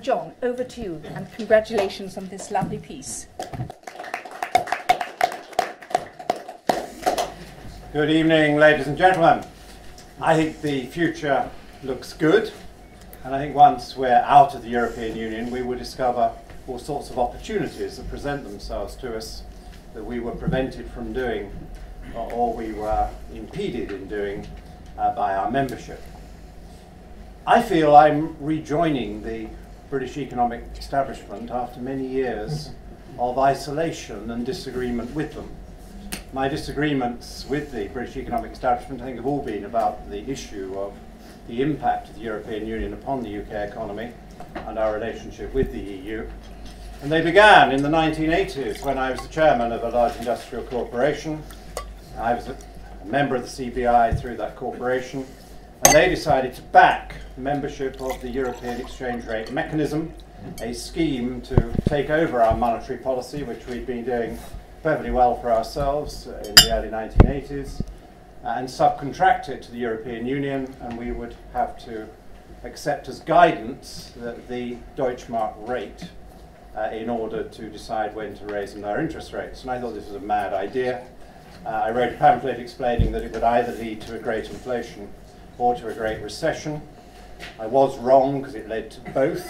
John, over to you, and congratulations on this lovely piece. Good evening, ladies and gentlemen. I think the future looks good, and I think once we're out of the European Union, we will discover all sorts of opportunities that present themselves to us that we were prevented from doing or we were impeded in doing by our membership. I feel I'm rejoining the British economic establishment after many years of isolation and disagreement with them. My disagreements with the British economic establishment, I think, have all been about the issue of the impact of the European Union upon the UK economy and our relationship with the EU. And they began in the 1980s when I was the chairman of a large industrial corporation. I was a member of the CBI through that corporation, and they decided to back membership of the European exchange rate mechanism, a scheme to take over our monetary policy, which we'd been doing perfectly well for ourselves in the early 1980s, and subcontract it to the European Union, and we would have to accept as guidance the Deutschmark rate in order to decide when to raise and lower interest rates. And I thought this was a mad idea. I wrote a pamphlet explaining that it would either lead to a great inflation or to a great recession. I was wrong because it led to both.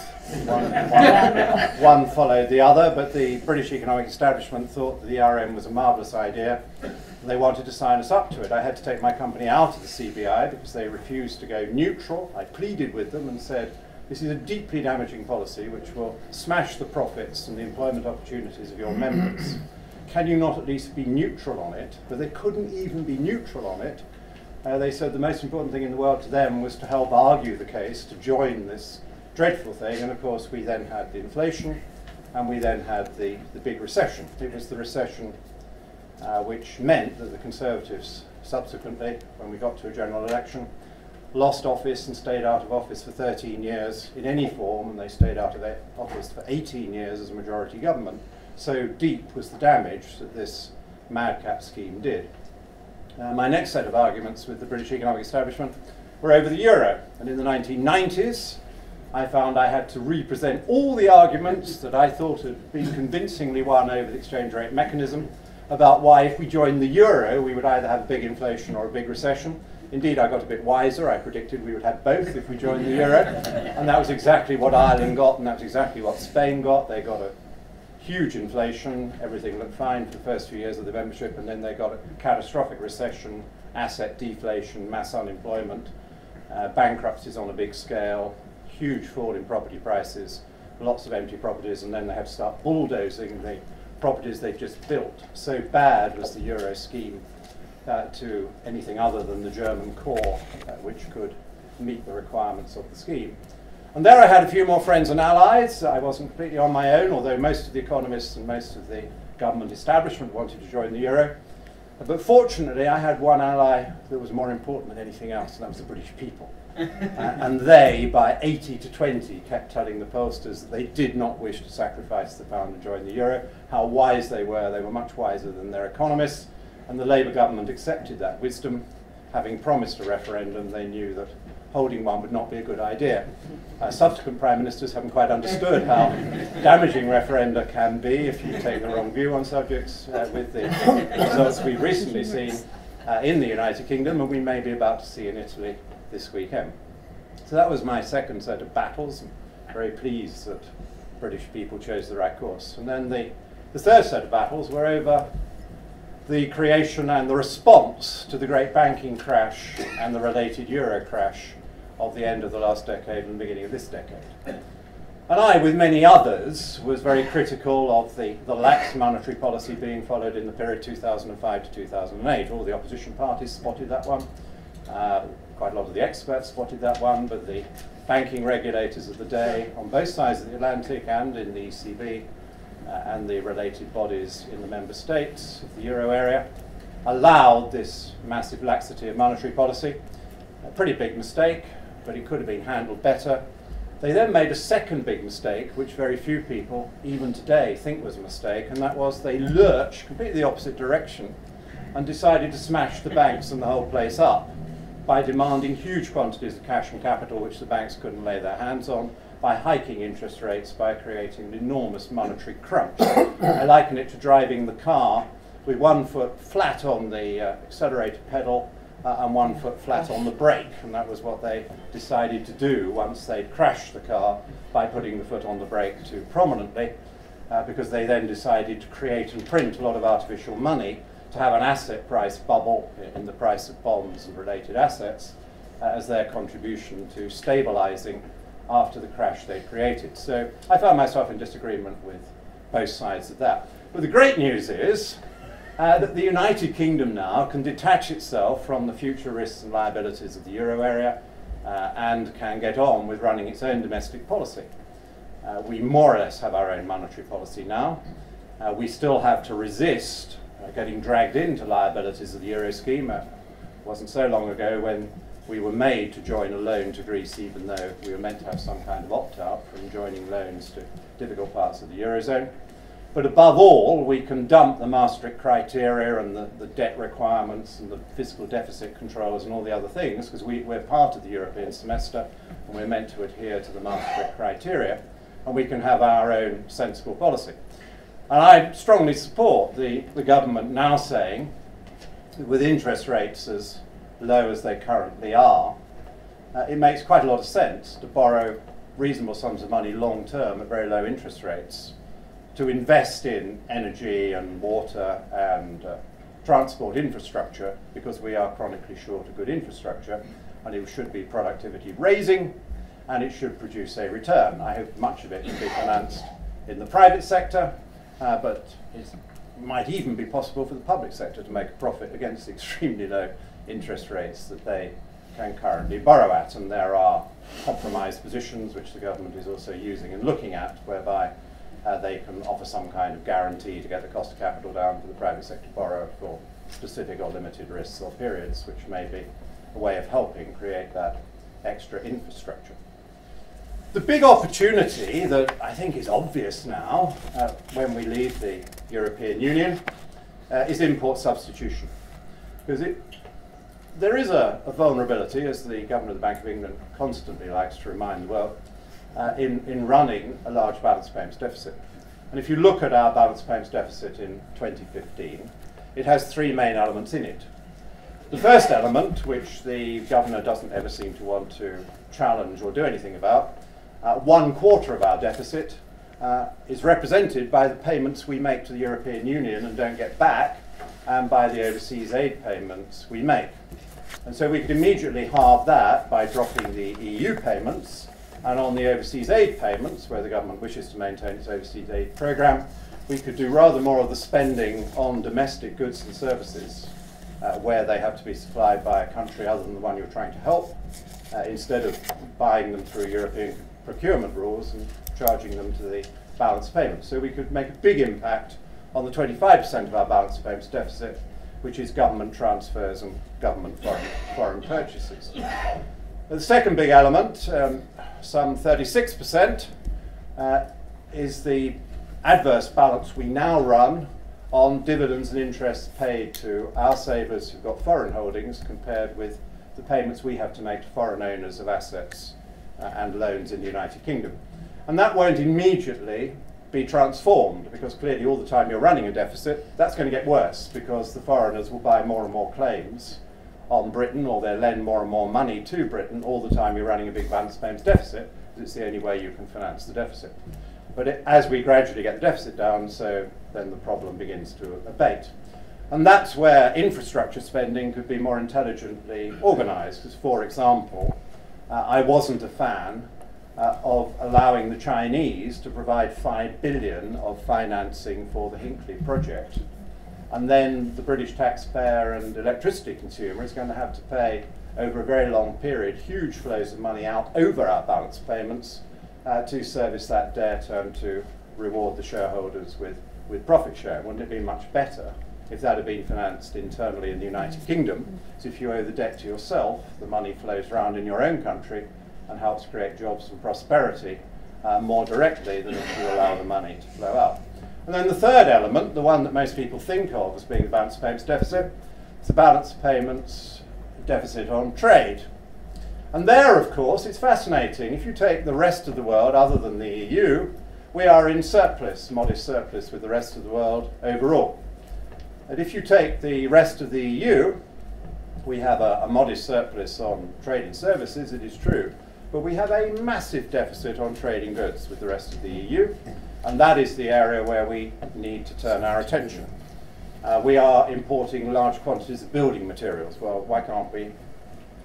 One followed the other, but the British economic establishment thought that the ERM was a marvellous idea. And they wanted to sign us up to it. I had to take my company out of the CBI because they refused to go neutral. I pleaded with them and said, this is a deeply damaging policy which will smash the profits and the employment opportunities of your members. Can you not at least be neutral on it? But they couldn't even be neutral on it. They said the most important thing in the world to them was to help argue the case, to join this dreadful thing. And of course, we then had the inflation, and we then had the big recession. It was the recession which meant that the Conservatives subsequently, when we got to a general election, lost office and stayed out of office for 13 years in any form, and they stayed out of office for 18 years as a majority government. So deep was the damage that this madcap scheme did. My next set of arguments with the British economic establishment were over the euro, and in the 1990s I found I had to represent all the arguments that I thought had been convincingly won over the exchange rate mechanism about why if we joined the euro we would either have a big inflation or a big recession. Indeed, I got a bit wiser. I predicted we would have both if we joined the euro, and that was exactly what Ireland got, and that was exactly what Spain got. They got a huge inflation, everything looked fine for the first few years of the membership, and then they got a catastrophic recession, asset deflation, mass unemployment, bankruptcies on a big scale, huge fall in property prices, lots of empty properties, and then they had to start bulldozing the properties they'd just built. So bad was the euro scheme to anything other than the German core, which could meet the requirements of the scheme. And there I had a few more friends and allies. I wasn't completely on my own, although most of the economists and most of the government establishment wanted to join the euro. But fortunately, I had one ally that was more important than anything else, and that was the British people. And they, by 80 to 20, kept telling the pollsters that they did not wish to sacrifice the pound and join the euro, how wise they were much wiser than their economists, and the Labour government accepted that wisdom. Having promised a referendum, they knew that holding one would not be a good idea. Subsequent prime ministers haven't quite understood how damaging referenda can be if you take the wrong view on subjects, with the results we've recently seen in the United Kingdom, and we may be about to see in Italy this weekend. So that was my second set of battles. I'm very pleased that British people chose the right course. And then the third set of battles were over the creation and the response to the great banking crash and the related euro crash of the end of the last decade and the beginning of this decade. And I, with many others, was very critical of the lax monetary policy being followed in the period 2005 to 2008. All the opposition parties spotted that one. Quite a lot of the experts spotted that one, but the banking regulators of the day on both sides of the Atlantic and in the ECB and the related bodies in the member states of the euro area allowed this massive laxity of monetary policy. A pretty big mistake, but it could have been handled better. They then made a second big mistake, which very few people, even today, think was a mistake, and that was they lurched completely the opposite direction and decided to smash the banks and the whole place up by demanding huge quantities of cash and capital which the banks couldn't lay their hands on. by hiking interest rates by creating an enormous monetary crunch. I liken it to driving the car with one foot flat on the accelerator pedal and one foot flat on the brake, and that was what they decided to do once they'd crashed the car by putting the foot on the brake too prominently, because they then decided to create and print a lot of artificial money to have an asset price bubble in the price of bonds and related assets as their contribution to stabilizing after the crash they created. So I found myself in disagreement with both sides of that. But the great news is that the United Kingdom now can detach itself from the future risks and liabilities of the euro area and can get on with running its own domestic policy. We more or less have our own monetary policy now. We still have to resist getting dragged into liabilities of the euro scheme. It wasn't so long ago when we were made to join a loan to Greece, even though we were meant to have some kind of opt-out from joining loans to difficult parts of the eurozone. But above all, we can dump the Maastricht criteria and the debt requirements and the fiscal deficit controls and all the other things, because we're part of the European semester and we're meant to adhere to the Maastricht criteria, and we can have our own sensible policy. And I strongly support the government now saying, with interest rates as low as they currently are, it makes quite a lot of sense to borrow reasonable sums of money long term at very low interest rates to invest in energy and water and transport infrastructure, because we are chronically short of good infrastructure, and it should be productivity raising and it should produce a return. I hope much of it can be financed in the private sector, but it might even be possible for the public sector to make a profit against the extremely low interest rates that they can currently borrow at. And there are compromise positions which the government is also using and looking at, whereby they can offer some kind of guarantee to get the cost of capital down for the private sector borrower for specific or limited risks or periods, which may be a way of helping create that extra infrastructure. The big opportunity that I think is obvious now when we leave the European Union is import substitution. Because there is a vulnerability, as the Governor of the Bank of England constantly likes to remind the world, in running a large balance of payments deficit. And if you look at our balance of payments deficit in 2015, it has three main elements in it. The first element, which the Governor doesn't ever seem to want to challenge or do anything about, 1/4 of our deficit is represented by the payments we make to the European Union and don't get back, and by the overseas aid payments we make. And so we could immediately halve that by dropping the EU payments, and on the overseas aid payments, where the government wishes to maintain its overseas aid programme, we could do rather more of the spending on domestic goods and services where they have to be supplied by a country other than the one you're trying to help, instead of buying them through European procurement rules and charging them to the balance payments. So we could make a big impact on the 25% of our balance payments deficit, which is government transfers and government foreign purchases. The second big element, some 36%, is the adverse balance we now run on dividends and interests paid to our savers who've got foreign holdings compared with the payments we have to make to foreign owners of assets and loans in the United Kingdom. And that won't immediately be transformed, because clearly all the time you're running a deficit, that's going to get worse, because the foreigners will buy more and more claims on Britain, or they'll lend more and more money to Britain all the time you're running a big balance payments deficit, because it's the only way you can finance the deficit. But as we gradually get the deficit down, so then the problem begins to abate. And that's where infrastructure spending could be more intelligently organised. Because, for example, I wasn't a fan of allowing the Chinese to provide $5 billion of financing for the Hinkley project. And then the British taxpayer and electricity consumer is going to have to pay, over a very long period, huge flows of money out over our balance payments to service that debt and to reward the shareholders with profit share. Wouldn't it be much better if that had been financed internally in the United Kingdom? So if you owe the debt to yourself, the money flows around in your own country and helps create jobs and prosperity more directly than if you allow the money to flow out. And then the third element, the one that most people think of as being the balance payments deficit, is the balance payments deficit on trade. And there, of course, it's fascinating. If you take the rest of the world, other than the EU, we are in surplus, modest surplus with the rest of the world overall. And if you take the rest of the EU, we have a modest surplus on trade and services, it is true, but we have a massive deficit on trading goods with the rest of the EU, and that is the area where we need to turn our attention. We are importing large quantities of building materials. Well, why can't we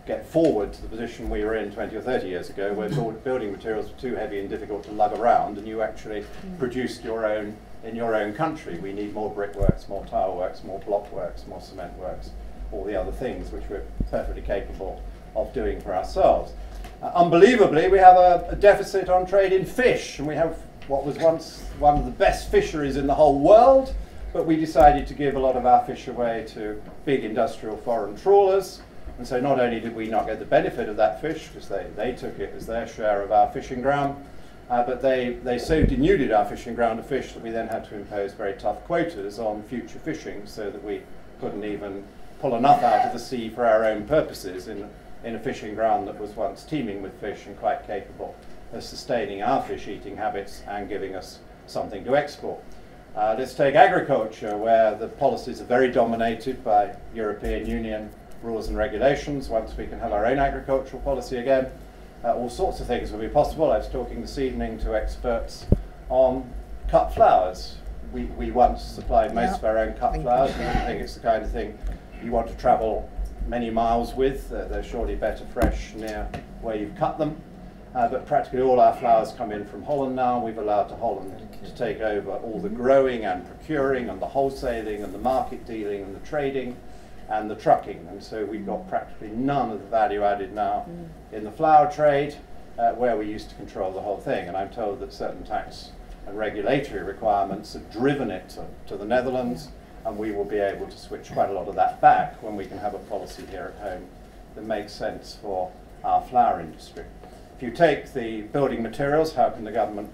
get forward to the position we were in 20 or 30 years ago, where building materials were too heavy and difficult to lug around, and you actually produced your own in your own country? We need more brickworks, more tile works, more block works, more cement works, all the other things which we're perfectly capable of doing for ourselves. Unbelievably, we have a deficit on trade in fish, and we have what was once one of the best fisheries in the whole world, but we decided to give a lot of our fish away to big industrial foreign trawlers. And so not only did we not get the benefit of that fish, because they took it as their share of our fishing ground, but they so denuded our fishing ground of fish that we then had to impose very tough quotas on future fishing, so that we couldn't even pull enough out of the sea for our own purposes in a fishing ground that was once teeming with fish and quite capable of sustaining our fish eating habits and giving us something to export. Let's take agriculture, where the policies are very dominated by European Union rules and regulations. Once we can have our own agricultural policy again, all sorts of things will be possible. I was talking this evening to experts on cut flowers. We once supplied most of our own cut flowers, and I think it's the kind of thing you want to travel many miles with. They're surely better fresh near where you've cut them. But practically all our flowers come in from Holland now. We've allowed Holland to take over all the growing and procuring and the wholesaling and the market dealing and the trading and the trucking, and so we've got practically none of the value added now in the flower trade, where we used to control the whole thing. And I'm told that certain tax and regulatory requirements have driven it to the Netherlands, and we will be able to switch quite a lot of that back when we can have a policy here at home that makes sense for our flower industry. If you take the building materials, how can the government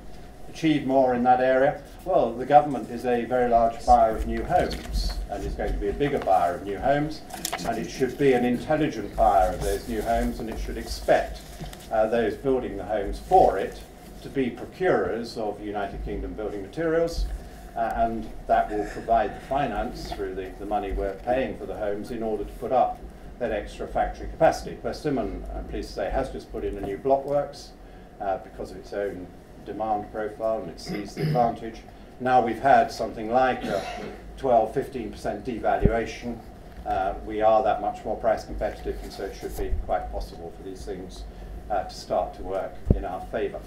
achieve more in that area? Well, the government is a very large buyer of new homes, and is going to be a bigger buyer of new homes, and it should be an intelligent buyer of those new homes, and it should expect those building the homes for it to be procurers of United Kingdom building materials, and that will provide the finance through the money we're paying for the homes in order to put up that extra factory capacity. Persimmon, I'm pleased to say, has just put in a new blockworks because of its own demand profile, and it sees the advantage. Now we've had something like a 12-15% devaluation. We are that much more price competitive, and so it should be quite possible for these things to start to work in our favour.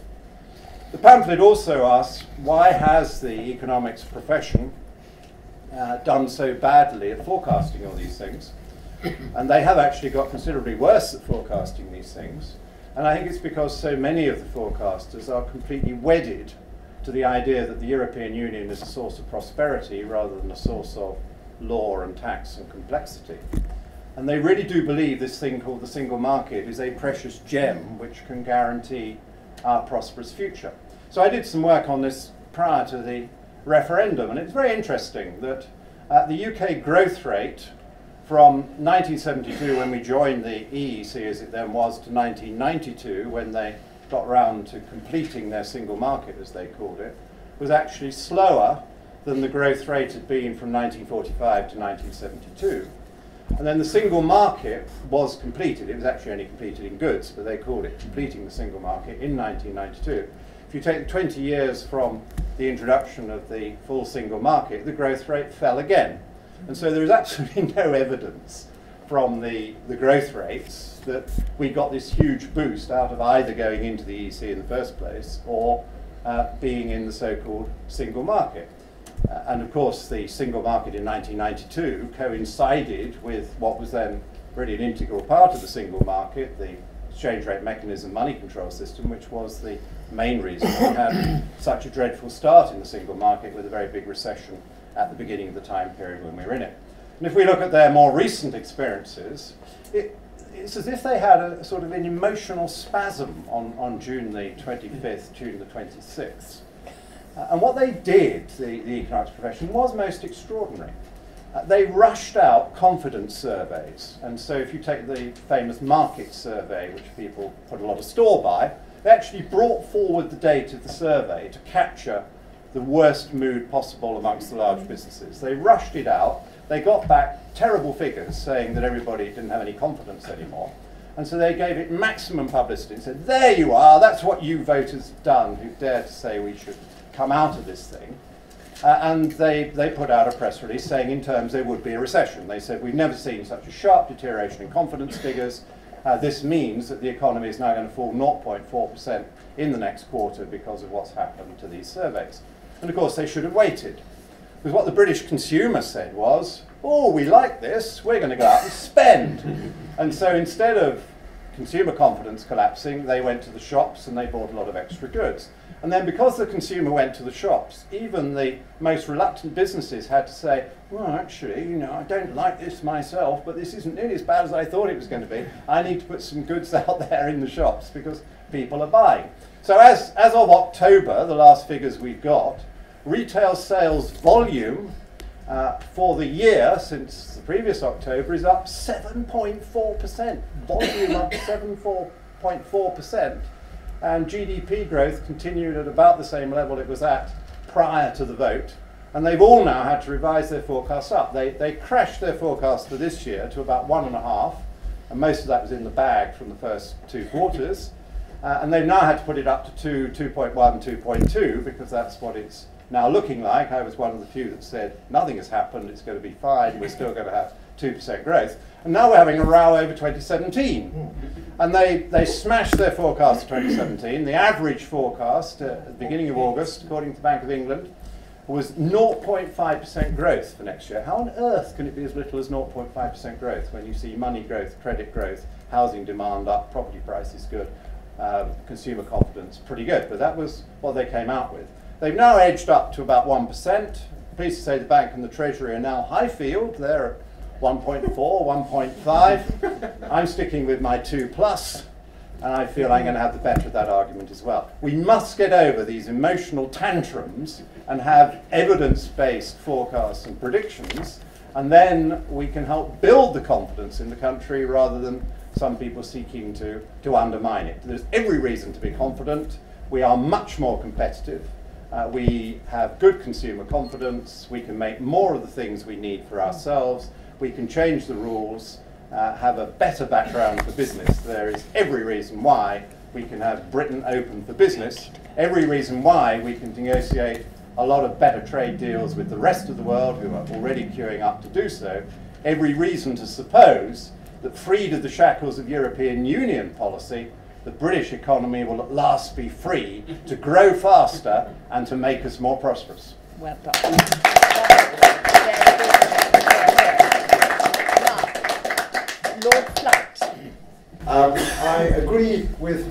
The pamphlet also asks, why has the economics profession done so badly at forecasting all these things? And they have actually got considerably worse at forecasting these things. And I think it's because so many of the forecasters are completely wedded to the idea that the European Union is a source of prosperity rather than a source of law and tax and complexity. And they really do believe this thing called the single market is a precious gem which can guarantee our prosperous future. So I did some work on this prior to the referendum, and it's very interesting that the UK growth rate from 1972, when we joined the EEC as it then was, to 1992, when they got round to completing their single market, as they called it, was actually slower than the growth rate had been from 1945 to 1972. And then the single market was completed. It was actually only completed in goods, but they called it completing the single market in 1992. If you take 20 years from the introduction of the full single market, the growth rate fell again. And so there is absolutely no evidence from the growth rates that we got this huge boost out of either going into the EEC in the first place or being in the so-called single market. And of course the single market in 1992 coincided with what was then really an integral part of the single market, the exchange rate mechanism money control system, which was the main reason we had such a dreadful start in the single market with a very big recession at the beginning of the time period when we were in it. And if we look at their more recent experiences, it's as if they had a sort of an emotional spasm on June the 25th, June the 26th. And what they did, the economics profession, was most extraordinary. they rushed out confidence surveys. And so if you take the famous market survey, which people put a lot of store by, they actually brought forward the date of the survey to capture the worst mood possible amongst the large businesses. They rushed it out. They got back terrible figures saying that everybody didn't have any confidence anymore. And so they gave it maximum publicity and said, there you are, that's what you voters have done who dare to say we should come out of this thing. And they put out a press release saying in terms there would be a recession. They said, we've never seen such a sharp deterioration in confidence figures. This means that the economy is now going to fall 0.4% in the next quarter because of what's happened to these surveys. And of course they should have waited. Because what the British consumer said was, oh, we like this, we're going to go out and spend. And so instead of consumer confidence collapsing, they went to the shops and they bought a lot of extra goods. And then because the consumer went to the shops, even the most reluctant businesses had to say, well, actually, you know, I don't like this myself, but this isn't nearly as bad as I thought it was going to be. I need to put some goods out there in the shops because people are buying. So as of October, the last figures we've got, retail sales volume for the year since the previous October is up 7.4%. Volume up 7.4%. And GDP growth continued at about the same level it was at prior to the vote. And they've all now had to revise their forecasts up. They crashed their forecast for this year to about 1.5, and most of that was in the bag from the first 2 quarters. And they've now had to put it up to 2.1, 2.2, because that's what it's now looking like. I was one of the few that said nothing has happened, it's going to be fine, we're still going to have 2% growth. And now we're having a row over 2017. And they smashed their forecast for 2017. The average forecast at the beginning of August, according to the Bank of England, was 0.5% growth for next year. How on earth can it be as little as 0.5% growth when you see money growth, credit growth, housing demand up, property prices good, consumer confidence pretty good? But that was what they came out with. They've now edged up to about 1%. Pleased to say the Bank and the Treasury are now high field. They're at 1.4, 1.5. I'm sticking with my 2+, and I feel I'm going to have the better of that argument as well. We must get over these emotional tantrums and have evidence-based forecasts and predictions, and then we can help build the confidence in the country rather than some people seeking to undermine it. There's every reason to be confident. We are much more competitive. We have good consumer confidence. We can make more of the things we need for ourselves. We can change the rules, have a better background for business. There is every reason why we can have Britain open for business, every reason why we can negotiate a lot of better trade deals with the rest of the world who are already queuing up to do so, every reason to suppose that freed of the shackles of European Union policy, the British economy will at last be free to grow faster and to make us more prosperous. Well done. Lord Flatt. I agree with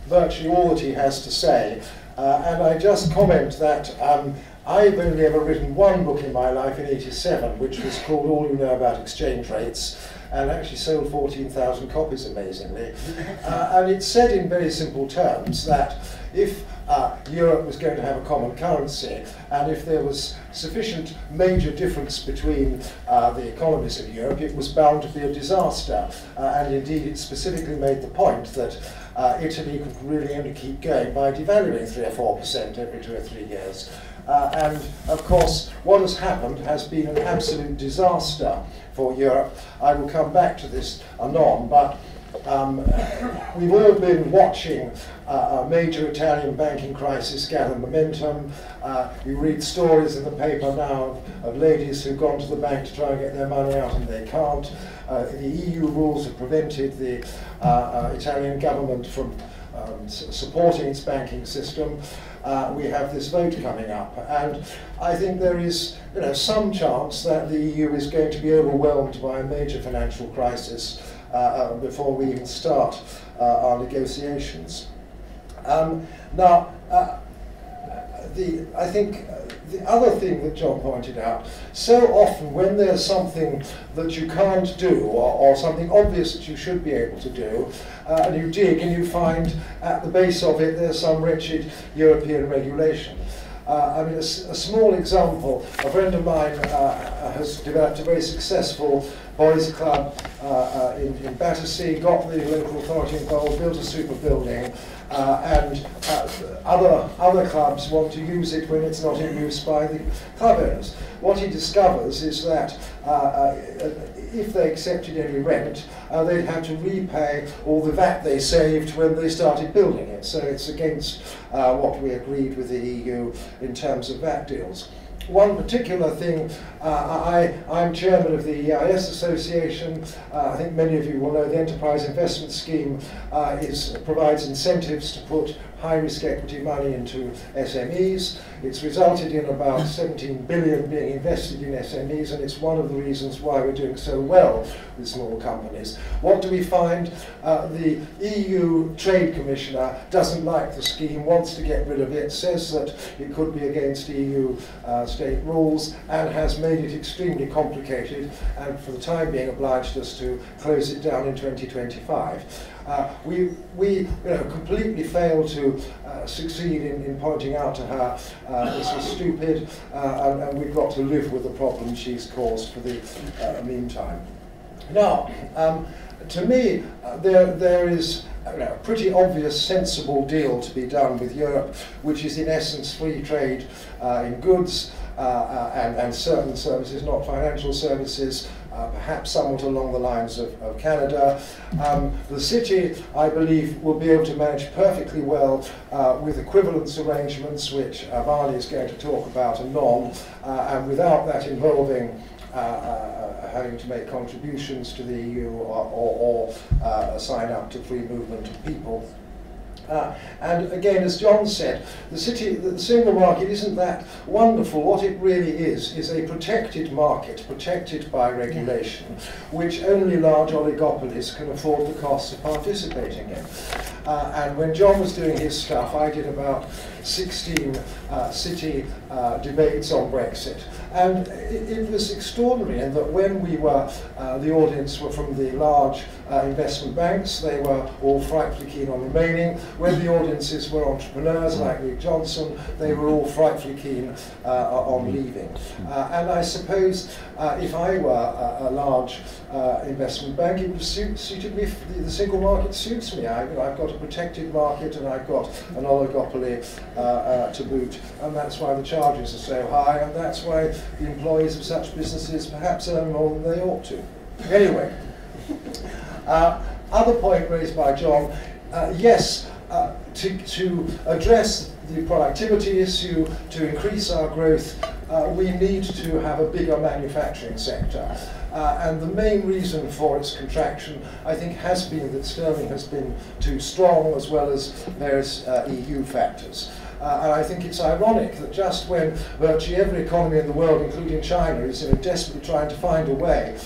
virtually all that he has to say, and I just comment that I've only ever written one book in my life in '87, which was called All You Know About Exchange Rates, and actually sold 14,000 copies, amazingly. And it said in very simple terms that if Europe was going to have a common currency, and if there was sufficient major difference between the economies of Europe, it was bound to be a disaster. And indeed, it specifically made the point that Italy could really only keep going by devaluing 3 or 4% every 2 or 3 years. And of course, what has happened has been an absolute disaster for Europe. I will come back to this anon, but we've all been watching a major Italian banking crisis gather momentum. We read stories in the paper now of ladies who've gone to the bank to try and get their money out and they can't. The EU rules have prevented the Italian government from supporting its banking system. We have this vote coming up, and I think there is, some chance that the EU is going to be overwhelmed by a major financial crisis before we even start our negotiations. Now, I think the other thing that John pointed out, so often when there's something that you can't do, or something obvious that you should be able to do, and you dig and you find at the base of it there's some wretched European regulation. I mean, a small example, a friend of mine has developed a very successful boys' club in Battersea, got the local authority involved, built a super building, and other clubs want to use it when it's not in use by the club owners. What he discovers is that if they accepted any rent, they'd have to repay all the VAT they saved when they started building it. So it's against what we agreed with the EU in terms of VAT deals. One particular thing, I'm chairman of the EIS Association. I think many of you will know the Enterprise Investment Scheme provides incentives to put high-risk equity money into SMEs. It's resulted in about 17 billion being invested in SMEs, and it's one of the reasons why we're doing so well with small companies. What do we find? The EU Trade Commissioner doesn't like the scheme, wants to get rid of it, says that it could be against EU state rules, and has made it extremely complicated, and for the time being obliged us to close it down in 2025. We completely failed to succeed in pointing out to her this was stupid, and we've got to live with the problem she's caused for the meantime. Now, to me, there is a pretty obvious, sensible deal to be done with Europe, which is in essence free trade in goods and certain services, not financial services, perhaps somewhat along the lines of Canada. The city, I believe, will be able to manage perfectly well with equivalence arrangements, which Barney is going to talk about anon, and without that involving having to make contributions to the EU or sign up to free movement of people. And again, as John said, the single market isn't that wonderful. What it really is a protected market, protected by regulation, which only large oligopolies can afford the costs of participating in. And when John was doing his stuff, I did about 16 city debates on Brexit. And it was extraordinary in that when we were, the audience were from the large investment banks, they were all frightfully keen on remaining. When the audiences were entrepreneurs like Rick Johnson, they were all frightfully keen on leaving. And I suppose if I were a large investment bank, it would suited me, the single market suits me. I've got a protected market and I've got an oligopoly to boot, and that's why the charges are so high, and that's why the employees of such businesses perhaps earn more than they ought to. Anyway, other point raised by John, yes, to address the productivity issue, to increase our growth, we need to have a bigger manufacturing sector. And the main reason for its contraction, I think, has been that sterling has been too strong, as well as various EU factors. And I think it's ironic that just when virtually every economy in the world, including China, is desperately trying to find a way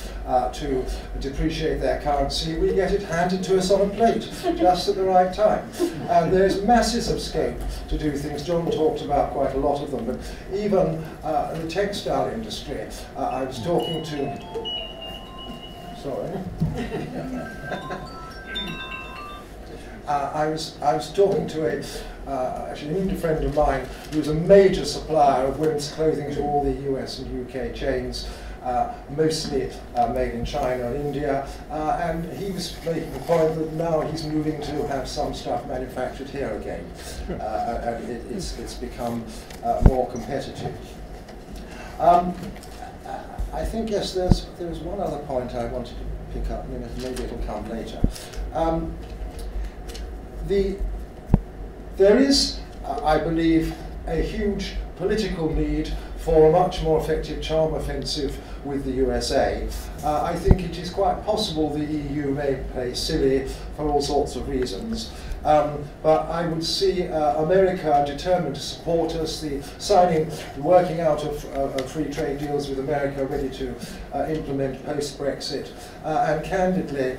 to depreciate their currency, we get it handed to us on a plate just at the right time. And there's masses of scope to do things. John talked about quite a lot of them, but even the textile industry. I was talking to... Sorry. I was talking to actually an Indian friend of mine who was a major supplier of women's clothing to all the US and UK chains, mostly made in China and India, and he was making the point that now he's moving to have some stuff manufactured here again, and it's become more competitive. I think, yes, there was one other point I wanted to pick up, maybe it'll come later. There is, I believe, a huge political need for a much more effective charm offensive with the USA. I think it is quite possible the EU may play silly for all sorts of reasons. But I would see America determined to support us, the working out of free trade deals with America ready to implement post-Brexit, and candidly,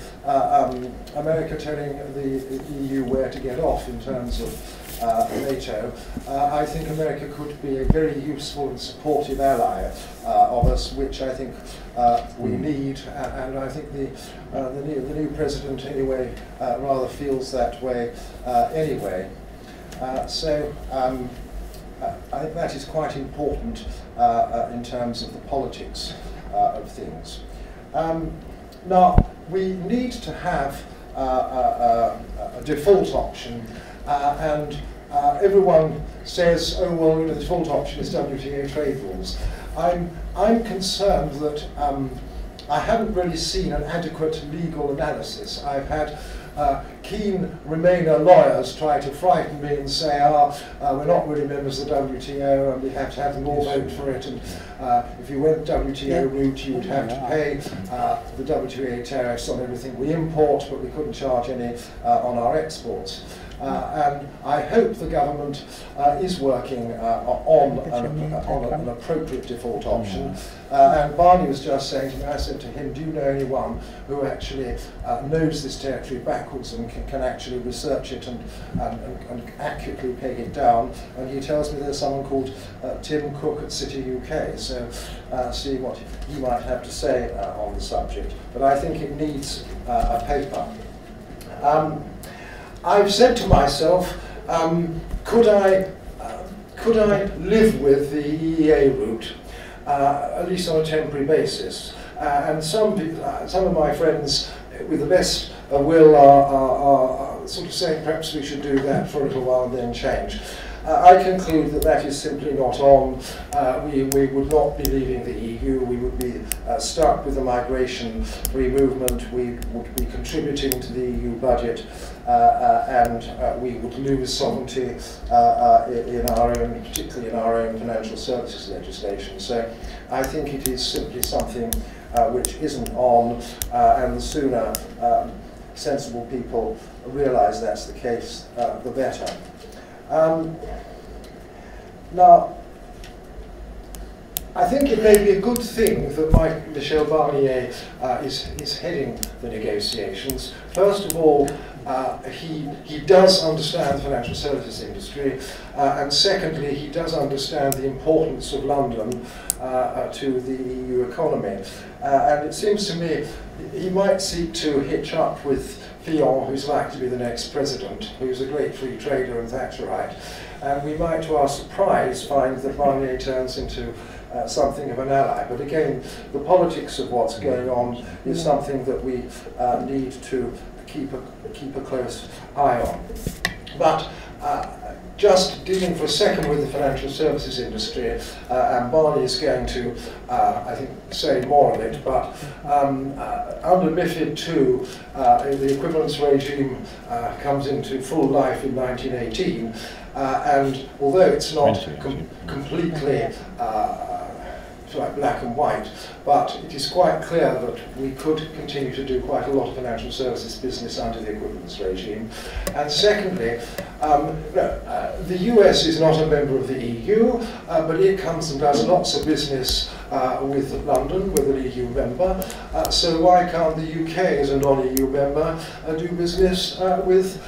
America telling the EU where to get off in terms of NATO. I think America could be a very useful and supportive ally of us, which I think we need, and I think the new president anyway rather feels that way anyway. So I think that is quite important in terms of the politics of things. Now, we need to have a default option, and everyone says, oh, well, the default option is WTO trade rules. I'm concerned that I haven't really seen an adequate legal analysis. I've had keen Remainer lawyers try to frighten me and say, we're not really members of the WTO and we have to have them all vote for it, and if you went WTO route you would have to pay the WTO tariffs on everything we import, but we couldn't charge any on our exports. And I hope the government is working on an appropriate default option. And Barney was just saying to me, I said to him, do you know anyone who actually knows this territory backwards and can actually research it and accurately peg it down? And he tells me there's someone called Tim Cook at City UK, so see what he might have to say on the subject. But I think it needs a paper. I've said to myself, could I live with the EEA route, at least on a temporary basis? And some of my friends, with the best will, are sort of saying perhaps we should do that for a little while and then change. I conclude that that is simply not on. We would not be leaving the EU. We would be stuck with the migration-free movement. We would be contributing to the EU budget, and we would lose sovereignty in our own, particularly in our own financial services legislation. So I think it is simply something which isn't on, and the sooner sensible people realise that's the case, the better. Now, I think it may be a good thing that Michel Barnier is heading the negotiations. First of all, he does understand the financial services industry, and secondly, he does understand the importance of London to the EU economy. And it seems to me he might seek to hitch up with Fillon, who's like to be the next president, who's a great free trader and Thatcherite. And we might, to our surprise, find that Barnier turns into something of an ally. But again, the politics of what's going on is something that we need to keep a close eye on. But just dealing for a second with the financial services industry, and Barney is going to, I think, say more of it, but under MiFID II, the equivalence regime comes into full life in 1918, and although it's not completely like black and white, but it is quite clear that we could continue to do quite a lot of financial services business under the equivalence regime. And secondly, the US is not a member of the EU, but it comes and does lots of business with London, with an EU member. So why can't the UK, as a non-EU member, do business with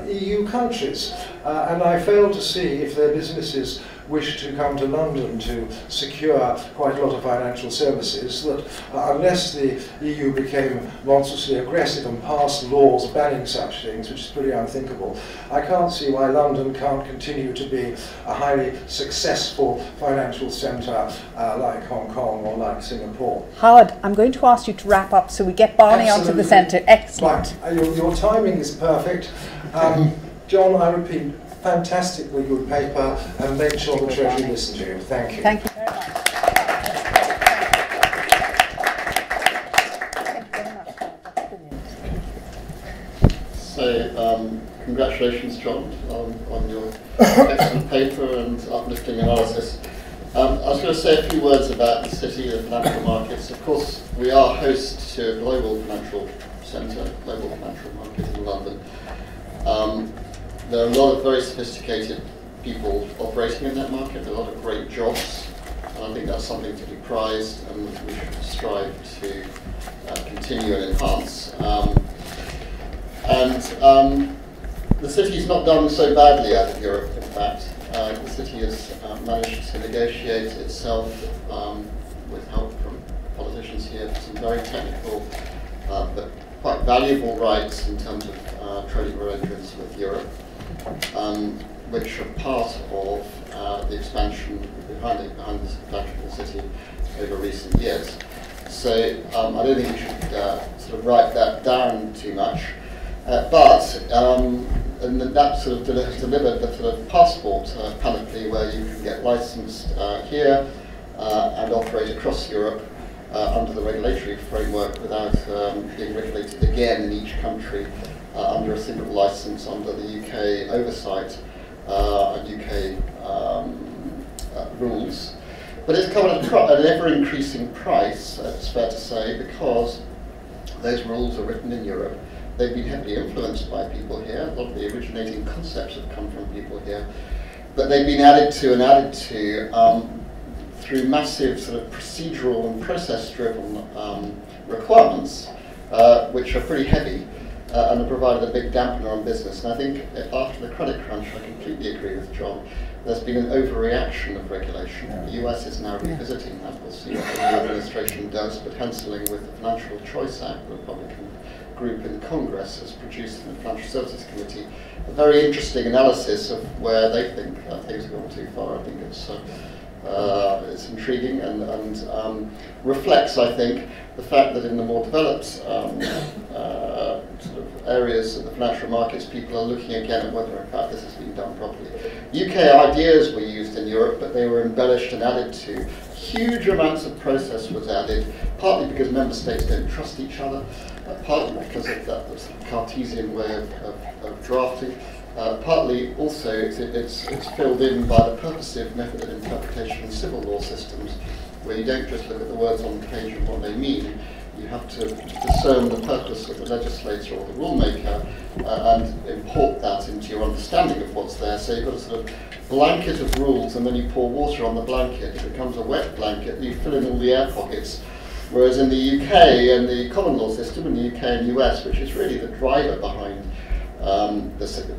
EU countries? And I fail to see if their businesses wish to come to London to secure quite a lot of financial services, that unless the EU became monstrously aggressive and passed laws banning such things, which is pretty unthinkable, I can't see why London can't continue to be a highly successful financial centre like Hong Kong or like Singapore. Howard, I'm going to ask you to wrap up so we get Barney onto the centre. Excellent. Right. Your timing is perfect. John, I repeat, fantastically good paper, and make sure the Treasury listen to you. Thank you. Thank you very much. So, congratulations, John, on your excellent paper and uplifting analysis. I was going to say a few words about the city of financial markets. Of course, we are host to a global financial centre, global financial market in London. There are a lot of very sophisticated people operating in that market, there are a lot of great jobs, and I think that's something to be prized and we should strive to continue and enhance. The city's not done so badly out of Europe, in fact. The city has managed to negotiate itself with help from politicians here for some very technical but quite valuable rights in terms of trading arrangements with Europe, which are part of the expansion behind the electrical city over recent years. So I don't think we should sort of write that down too much. And that sort of delivered the sort of passport panoply where you can get licensed here and operate across Europe under the regulatory framework without being regulated again in each country under a single license under the UK oversight and UK rules. But it's come at an ever-increasing price, it's fair to say, because those rules are written in Europe. They've been heavily influenced by people here. A lot of the originating concepts have come from people here. But they've been added to through massive sort of procedural and process-driven requirements, which are pretty heavy and have provided a big dampener on business. And I think after the credit crunch, I completely agree with John, there's been an overreaction of regulation. The US is now revisiting that. We'll see what the new administration does, but Henseling with the Financial Choice Act, the Republican group in Congress, has produced in the Financial Services Committee a very interesting analysis of where they think things have gone too far. I think it's intriguing and reflects, I think, the fact that in the more developed sort of areas of the financial markets, people are looking again at whether in fact this has been done properly. UK ideas were used in Europe, but they were embellished and added to. Huge amounts of process was added, partly because member states don't trust each other, partly because of that sort of Cartesian way of drafting. Partly also it's filled in by the purposive method of interpretation in civil law systems, where you don't just look at the words on the page and what they mean. You have to discern the purpose of the legislator or the rulemaker and import that into your understanding of what's there. So you've got a sort of blanket of rules, and then you pour water on the blanket. It becomes a wet blanket. You fill in all the air pockets. Whereas in the UK and the common law system in the UK and US, which is really the driver behind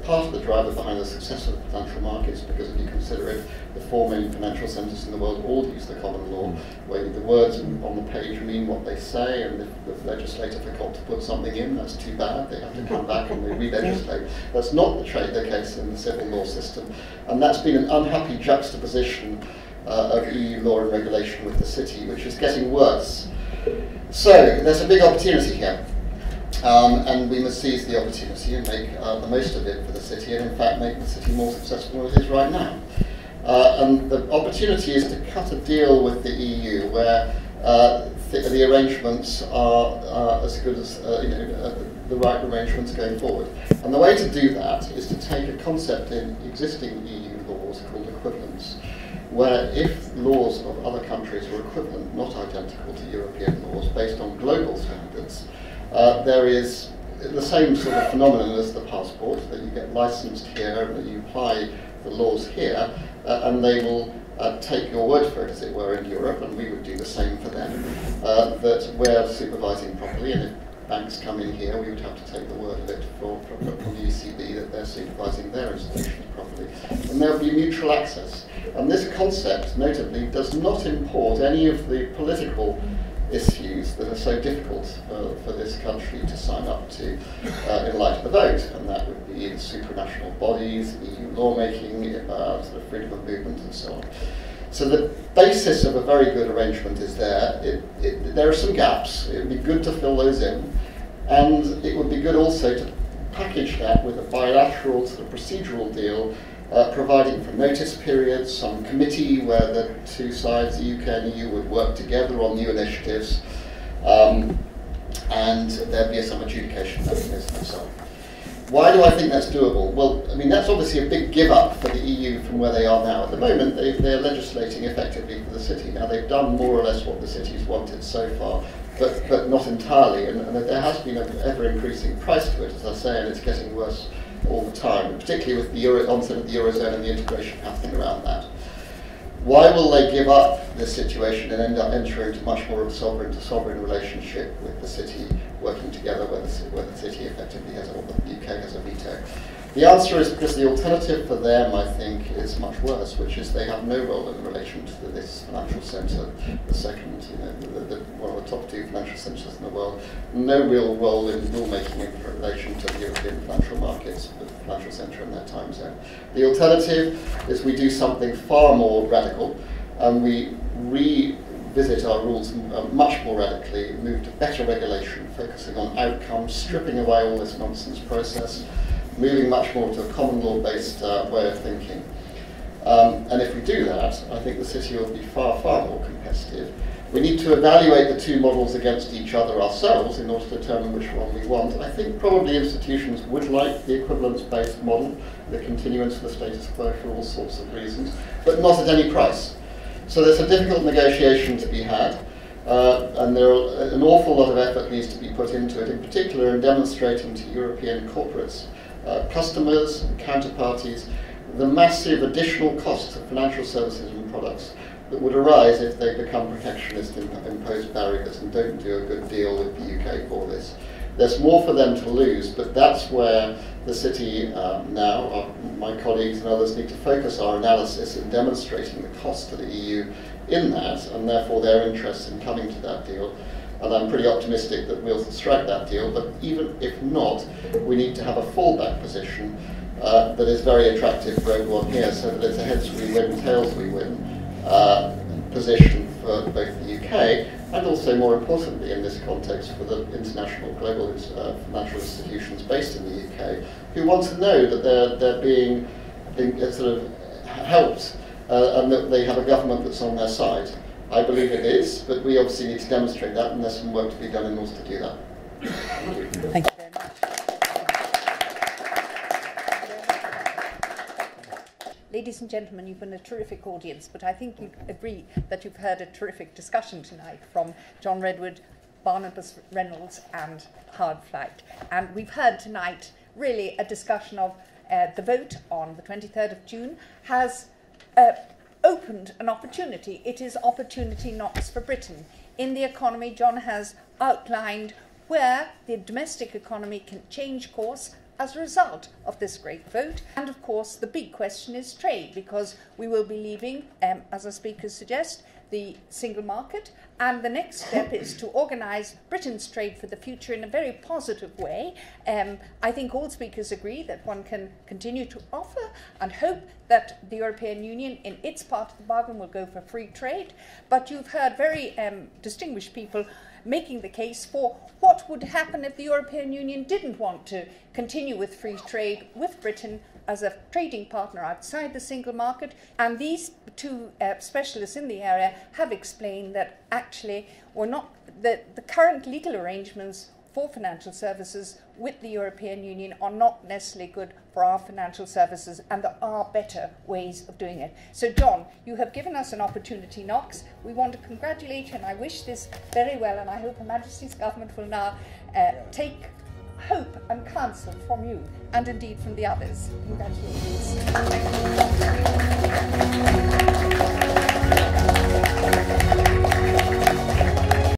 part of the driver behind the success of the financial markets, because if you consider it, the 4 main financial centres in the world all use the common law, where the words on the page mean what they say, and if the legislator forgot to put something in, that's too bad. They have to come back and they re-legislate. That's not the case in the civil law system, and that's been an unhappy juxtaposition of EU law and regulation with the city, which is getting worse. So there's a big opportunity here. And we must seize the opportunity and make the most of it for the city, and in fact make the city more successful than it is right now. And the opportunity is to cut a deal with the EU where the arrangements are as good as the right arrangements going forward. And the way to do that is to take a concept in existing EU laws called equivalence, where if laws of other countries were equivalent, not identical to European laws, based on global standards, there is the same sort of phenomenon as the passport, that you get licensed here and that you apply the laws here, and they will take your word for it, as it were, in Europe, and we would do the same for them, that we're supervising properly, and if banks come in here, we would have to take the word of it from the ECB that they're supervising their institutions properly. And there will be mutual access. And this concept, notably, does not import any of the political issues that are so difficult for this country to sign up to in light of the vote, and that would be the supranational bodies, EU lawmaking, sort of freedom of movement and so on. So the basis of a very good arrangement is there. There are some gaps. It would be good to fill those in, and it would be good also to package that with a bilateral sort of procedural deal, providing for notice periods, some committee where the two sides, the UK and EU, would work together on new initiatives, and there'd be some adjudication mechanism and so on. Why do I think that's doable? Well, I mean, that's obviously a big give up for the EU from where they are now. At the moment, they're legislating effectively for the city. Now, they've done more or less what the city's wanted so far, but not entirely, and there has been an ever-increasing price to it, as I say, and it's getting worse all the time, particularly with the onset of the Eurozone and the integration happening around that. Why will they give up this situation and end up entering into much more of a sovereign-to-sovereign relationship with the city, working together where the city effectively has, or the UK has a veto? The answer is because the alternative for them, I think, is much worse, which is they have no role in relation to this financial centre, the second, one of the top two financial centres in the world, no real role in rule-making in relation to the European financial markets, the financial centre in their time zone. The alternative is we do something far more radical, and we revisit our rules much more radically, move to better regulation, focusing on outcomes, stripping away all this nonsense process, moving much more to a common law-based way of thinking. And if we do that, I think the city will be far, far more competitive. We need to evaluate the two models against each other ourselves in order to determine which one we want. I think probably institutions would like the equivalence-based model, the continuance of the status quo for all sorts of reasons, but not at any price. So there's a difficult negotiation to be had, and an awful lot of effort needs to be put into it, in particular in demonstrating to European corporates, customers and counterparties, the massive additional costs of financial services and products that would arise if they become protectionist and impose barriers and don't do a good deal with the UK for this. There's more for them to lose, but that's where the city now, my colleagues and others, need to focus our analysis in demonstrating the cost to the EU in that, and therefore their interest in coming to that deal. And I'm pretty optimistic that we'll strike that deal, but even if not, we need to have a fallback position that is very attractive for everyone here, so that it's a heads we win, tails we win position for both the UK and also, more importantly in this context, for the international global financial institutions based in the UK who want to know that they're being sort of helped and that they have a government that's on their side. I believe it is, but we obviously need to demonstrate that, and there's some work to be done in order to do that. Thank you very much. Ladies and gentlemen, you've been a terrific audience, but I think you'd agree that you've heard a terrific discussion tonight from John Redwood, Barnabas, Reynolds and Howard Flight. And we've heard tonight really a discussion of the vote on the 23rd of June has opened an opportunity. It is opportunity knocks for Britain. In the economy, John has outlined where the domestic economy can change course as a result of this great vote. And of course, the big question is trade, because we will be leaving, as our speakers suggest, the single market. And the next step is to organise Britain's trade for the future in a very positive way. I think all speakers agree that one can continue to offer and hope that the European Union, in its part of the bargain, will go for free trade. But you've heard very distinguished people making the case for what would happen if the European Union didn't want to continue with free trade with Britain as a trading partner outside the single market. And these two specialists in the area have explained that actually the current legal arrangements for financial services with the European Union are not necessarily good for our financial services, and there are better ways of doing it. So John, you have given us an opportunity knocks. We want to congratulate you, and I wish this very well, and I hope Her Majesty's government will now take hope and counsel from you, and indeed from the others. Congratulations. Thank you.